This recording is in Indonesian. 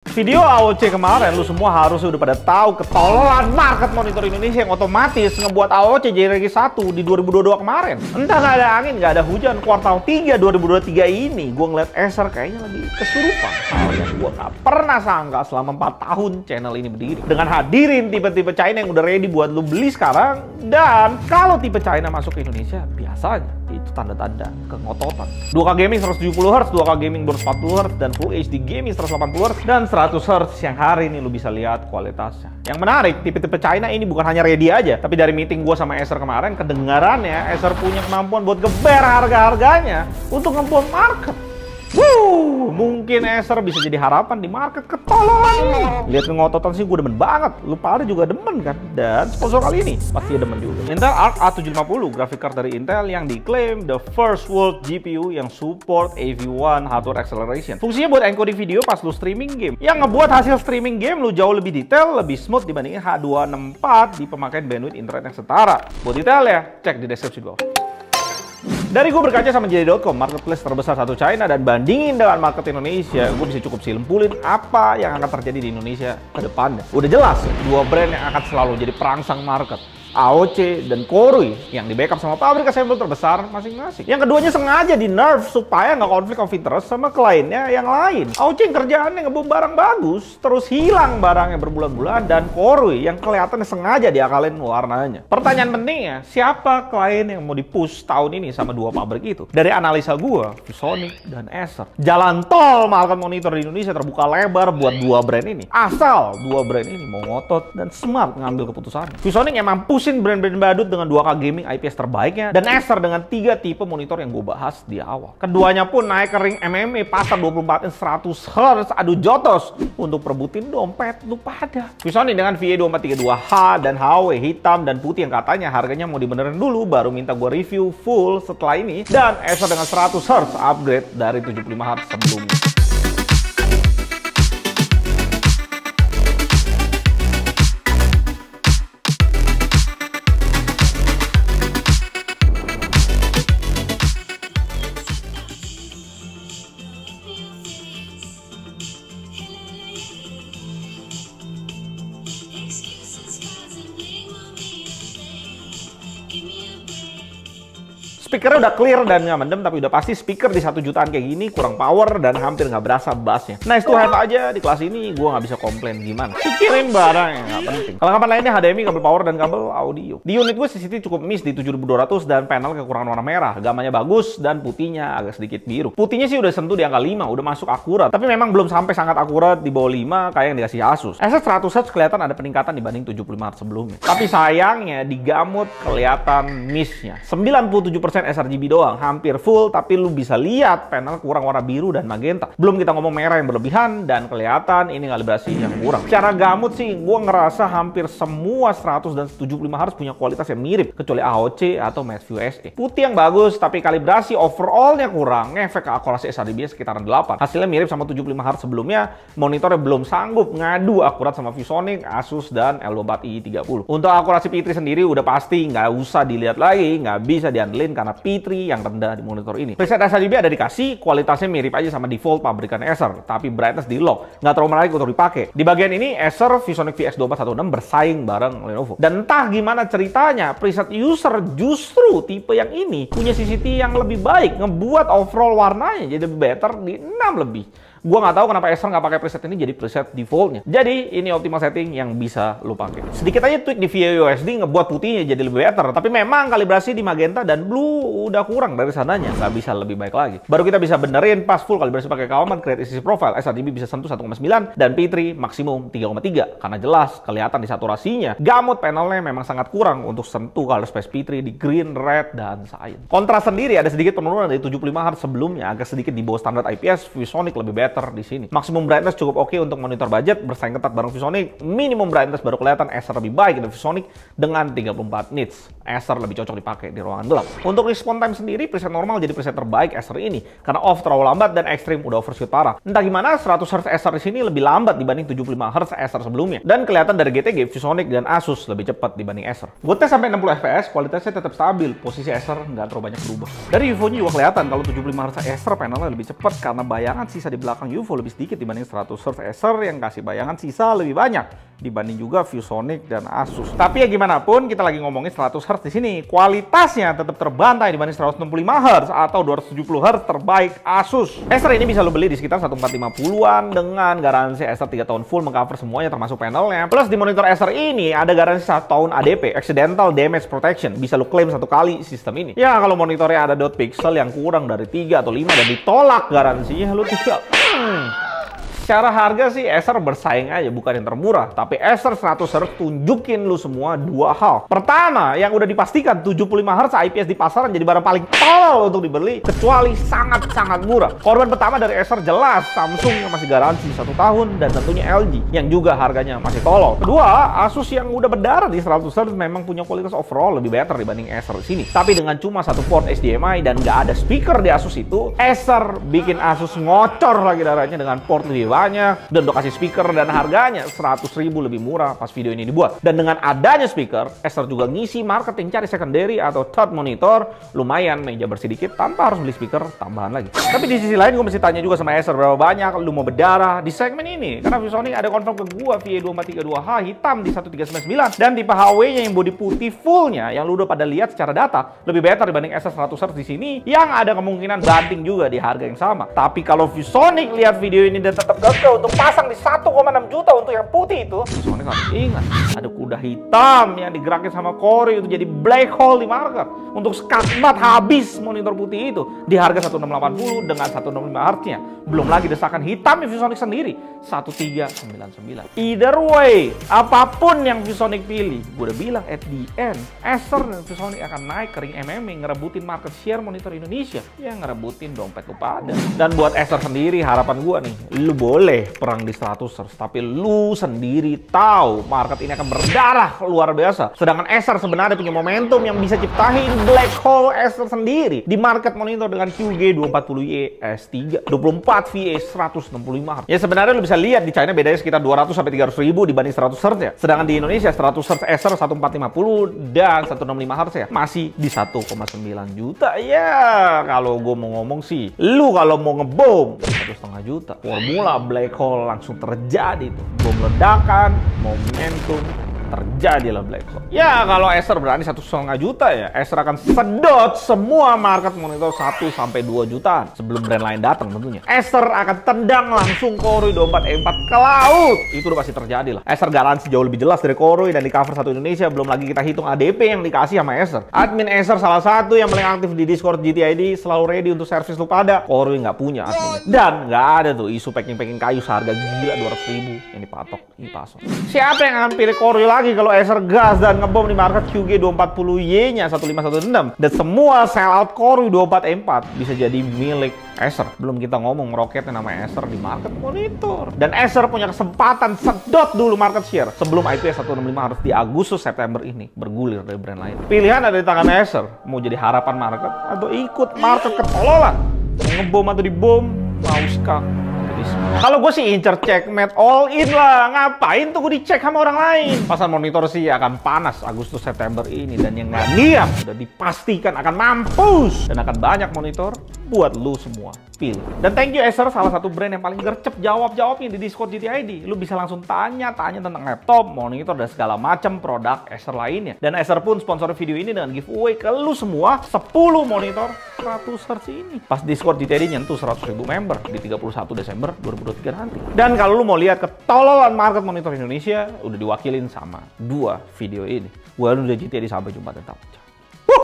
Video AOC kemarin lu semua harus udah pada tahu ketololan market monitor Indonesia yang otomatis ngebuat AOC jadi ranking 1 di 2022 kemarin. Entah nggak ada angin, nggak ada hujan, kuartal 3 2023 ini gue ngeliat Acer kayaknya lagi kesurupan. Hal yang gue nggak pernah sangka selama 4 tahun channel ini berdiri. Dengan hadirin tipe-tipe China yang udah ready buat lu beli sekarang. Dan kalau tipe China masuk ke Indonesia, biasanya itu tanda-tanda kengototan. 2K gaming 170Hz, 2K gaming 240Hz, dan Full HD gaming 180Hz, dan 100Hz yang hari ini lu bisa lihat kualitasnya. Yang menarik, tipe-tipe China ini bukan hanya ready aja, tapi dari meeting gua sama Acer kemarin, kedengarannya Acer punya kemampuan buat geber harga-harganya untuk ngebom market. Mungkin Acer bisa jadi harapan di market ketololan ini. Lihat kengototan sih gue demen banget. Lu pada juga demen kan? Dan sponsor kali ini pasti demen juga. Intel Arc A750, graphic card dari Intel yang diklaim the first world GPU yang support AV1 hardware acceleration. Fungsinya buat encoding video pas lu streaming game, yang ngebuat hasil streaming game lu jauh lebih detail, lebih smooth dibandingin H264 di pemakaian bandwidth internet yang setara. Buat detail ya, cek di deskripsi bawah. Dari gue berkaca sama JD.com, marketplace terbesar satu China, dan bandingin dengan market Indonesia, gue bisa cukup silempulin apa yang akan terjadi di Indonesia ke depannya. Udah jelas, dua brand yang akan selalu jadi perangsang market. AOC dan Korui yang di backup sama pabrik assembly terbesar masing-masing. Yang keduanya sengaja di nerf supaya nggak konflik of interest sama kliennya yang lain. AOC yang kerjaannya ngebom barang bagus, terus hilang barangnya berbulan-bulan, dan Korui yang kelihatannya sengaja diakalin warnanya. Pertanyaan pentingnya, siapa klien yang mau di-push tahun ini sama dua pabrik itu? Dari analisa gua, ViewSonic dan Acer. Jalan tol market monitor di Indonesia terbuka lebar buat dua brand ini. Asal dua brand ini mau ngotot dan smart ngambil keputusan. ViewSonic emang pusing brand-brand badut dengan 2K gaming IPS terbaiknya, dan Acer dengan 3 tipe monitor yang gue bahas di awal. Keduanya pun naik ke ring MMA pasar 24 inch 100Hz, adu jotos untuk perebutin dompet lu pada. ViewSonic dengan VA2432H dan HW hitam dan putih yang katanya harganya mau dibenerin dulu baru minta gue review full setelah ini, dan Acer dengan 100Hz upgrade dari 75Hz sebelumnya. Speakernya udah clear dan nggak mendem, tapi udah pasti speaker di 1 jutaan kayak gini kurang power dan hampir nggak berasa bassnya. Nice to have aja di kelas ini, gue nggak bisa komplain gimana. Kirim barang yang nggak penting. Kelengkapan lainnya HDMI, kabel power, dan kabel audio. Di unit gue CCTV cukup miss di 7200 dan panel kekurangan warna merah. Gamanya bagus dan putihnya agak sedikit biru. Putihnya sih udah sentuh di angka 5, udah masuk akurat. Tapi memang belum sampai sangat akurat di bawah 5 kayak yang dikasih Asus. Acer 100Hz kelihatan ada peningkatan dibanding 75Hz sebelumnya. Tapi sayangnya di gamut kelihatan missnya. 97% sRGB doang, hampir full, tapi lu bisa lihat panel kurang warna biru dan magenta. Belum kita ngomong merah yang berlebihan, dan kelihatan ini kalibrasi yang kurang. Secara gamut sih, gue ngerasa hampir semua 100 dan 75Hz punya kualitas yang mirip, kecuali AOC atau Matchview SE. Putih yang bagus, tapi kalibrasi overallnya kurang, ngefek ke akurasi sRGB sekitaran 8. Hasilnya mirip sama 75Hz sebelumnya, monitornya belum sanggup ngadu akurat sama ViewSonic, Asus, dan L24i30. Untuk akurasi P3 sendiri udah pasti nggak usah dilihat lagi, nggak bisa diandelin karena P3 yang rendah di monitor ini. Preset sRGB ada dikasih, kualitasnya mirip aja sama default pabrikan Acer, tapi brightness di lock, nggak terlalu menarik untuk dipakai. Di bagian ini Acer ViewSonic VX2416 bersaing bareng Lenovo. Dan entah gimana ceritanya, preset user justru tipe yang ini punya CCTV yang lebih baik, ngebuat overall warnanya jadi lebih better di 6 lebih. Gua nggak tahu kenapa Acer nggak pakai preset ini jadi preset defaultnya. Jadi ini optimal setting yang bisa lu pakai. Sedikit aja tweak di VIA USD ngebuat putihnya jadi lebih better. Tapi memang kalibrasi di magenta dan blue udah kurang dari sananya. Nggak bisa lebih baik lagi. Baru kita bisa benerin pas full kalibrasi pakai kawaman, create ACC profile, sRGB bisa sentuh 1,9 dan P3 maksimum 3,3. Karena jelas kelihatan di saturasinya. Gamut panelnya memang sangat kurang untuk sentuh color space P3 di green, red, dan cyan. Kontras sendiri ada sedikit penurunan dari 75Hz sebelumnya, agak sedikit di bawah standar IPS. ViewSonic lebih better di sini. Maksimum brightness cukup oke untuk monitor budget, bersaing ketat bareng ViewSonic. Minimum brightness baru kelihatan Acer lebih baik dari ViewSonic dengan 34 nits. Acer lebih cocok dipakai di ruangan gelap. Untuk respon time sendiri, preset normal jadi preset terbaik Acer ini karena off terlalu lambat dan ekstrim udah overshoot parah. Entah gimana 100Hz Acer di sini lebih lambat dibanding 75Hz Acer sebelumnya. Dan kelihatan dari GTG, ViewSonic dan Asus lebih cepat dibanding Acer. Gue tes sampai 60 fps, kualitasnya tetap stabil. Posisi Acer nggak terlalu banyak berubah. Dari viewnya juga kelihatan kalau 75Hz Acer panelnya lebih cepat karena bayangan sisa di belakang belakang UFO lebih sedikit dibanding 100 Hz Acer yang kasih bayangan sisa lebih banyak dibanding juga ViewSonic dan Asus. Tapi ya gimana pun kita lagi ngomongin 100 Hz di sini, kualitasnya tetap terbantai dibanding 165 Hz atau 270 Hz terbaik Asus. Acer ini bisa lo beli di sekitar 1450-an dengan garansi Acer 3 tahun full mengcover semuanya termasuk panelnya. Plus di monitor Acer ini ada garansi 1 tahun ADP, Accidental Damage Protection. Bisa lo klaim 1 kali sistem ini. Ya kalau monitornya ada dot pixel yang kurang dari 3 atau 5 dan ditolak garansinya, lo tinggal secara harga sih Acer bersaing aja, bukan yang termurah. Tapi Acer 100 Hz tunjukin lu semua dua hal. Pertama, yang udah dipastikan 75 Hz IPS di pasaran jadi barang paling tolol untuk dibeli, kecuali sangat-sangat murah. Korban pertama dari Acer jelas Samsung yang masih garansi 1 tahun, dan tentunya LG yang juga harganya masih tolol. Kedua, Asus yang udah berdarah di 100 Hz memang punya kualitas overall lebih better dibanding Acer di sini. Tapi dengan cuma 1 port HDMI dan nggak ada speaker di Asus itu, Acer bikin Asus ngocor lagi darahnya dengan port lebih banyak dan udah kasih speaker dan harganya 100.000 lebih murah pas video ini dibuat. Dan dengan adanya speaker, Acer juga ngisi marketing cari secondary atau third monitor lumayan meja bersih dikit tanpa harus beli speaker tambahan lagi. Tapi di sisi lain gue mesti tanya juga sama Acer berapa banyak lu mau berdarah di segmen ini, karena ViewSonic ada confirm ke gua VA2432H hitam di 1399 dan tipe HW-nya yang body putih fullnya yang lu udah pada lihat secara data lebih better dibanding Acer 100 Hz di sini yang ada kemungkinan banting juga di harga yang sama. Tapi kalau ViewSonic lihat video ini dan tetap untuk pasang di 1,6 juta untuk yang putih itu, soalnya harus ingat ada kuda hitam yang digerakin sama Corey itu jadi black hole di market untuk skakmat habis monitor putih itu di harga 1680 dengan 165 Hz-nya. Belum lagi desakan hitam ViewSonic sendiri 1399. Either way, apapun yang ViewSonic pilih, gue udah bilang at the end Acer dan ViewSonic akan naik ke ring MMA ngerebutin market share monitor Indonesia, yang ngerebutin dompet lu pada. Dan buat Acer sendiri harapan gue nih, lu boleh perang di 100 Hz, tapi lu sendiri tahu market ini akan berdarah luar biasa. Sedangkan Acer sebenarnya punya momentum yang bisa ciptain black hole Acer sendiri di market monitor dengan QG 240Y S3 24 VA 165 Hz. Ya sebenarnya lu bisa lihat di China bedanya sekitar 200 sampai 300 ribu dibanding 100 Hz ya. Sedangkan di Indonesia 100 Hz Acer 1450 dan 165 Hz ya masih di 1,9 juta. Ya kalau gue mau ngomong sih, lu kalau mau ngebom 1,5 juta. Formula black hole langsung terjadi tuh. Bom ledakan, momentum, terjadilah black hole. Ya kalau Acer berani 1,5 juta ya, Acer akan sedot semua market monitor 1 sampai 2 jutaan sebelum brand lain datang tentunya. Acer akan tendang langsung Coroi 24E4 ke laut. Itu udah pasti terjadi lah. Acer garansi jauh lebih jelas dari Coroi dan di cover satu Indonesia. Belum lagi kita hitung ADP yang dikasih sama Acer. Admin Acer salah satu yang paling aktif di Discord GTID, selalu ready untuk servis lu pada. Coroi nggak punya admin. Dan nggak ada tuh isu packing kayu seharga gila 200.000 yang dipatok di pasar. Siapa yang akan pilih Coroi lagi kalau Acer gas dan ngebom di market QG 240Y-nya 1516 dan semua sell out Coroi 24E4 bisa jadi milik Acer. Belum kita ngomong roketnya nama Acer di market monitor. Dan Acer punya kesempatan sedot dulu market share sebelum IPS 165 Hz di Agustus September ini bergulir dari brand lain. Pilihan ada di tangan Acer, mau jadi harapan market atau ikut market ketololan. Mau ngebom atau dibom, mau skak. Kalau gue sih incer checkmate all in lah. Ngapain tuh gue dicek sama orang lain? Pasar monitor sih akan panas Agustus September ini. Dan yang nggak diam sudah dipastikan akan mampus. Dan akan banyak monitor buat lu semua pilih. Dan thank you Acer, salah satu brand yang paling gercep jawabnya di Discord GTID. Lu bisa langsung tanya tentang laptop, monitor, dan segala macam produk Acer lainnya. Dan Acer pun sponsor video ini dengan giveaway ke lu semua 10 monitor 100 Hz ini. Pas Discord GTID nyentuh 100.000 member di 31 Desember 2023 nanti. Dan kalau lu mau lihat ketololan market monitor Indonesia, udah diwakilin sama 2 video ini. Gua udah GTID, sampai jumpa dan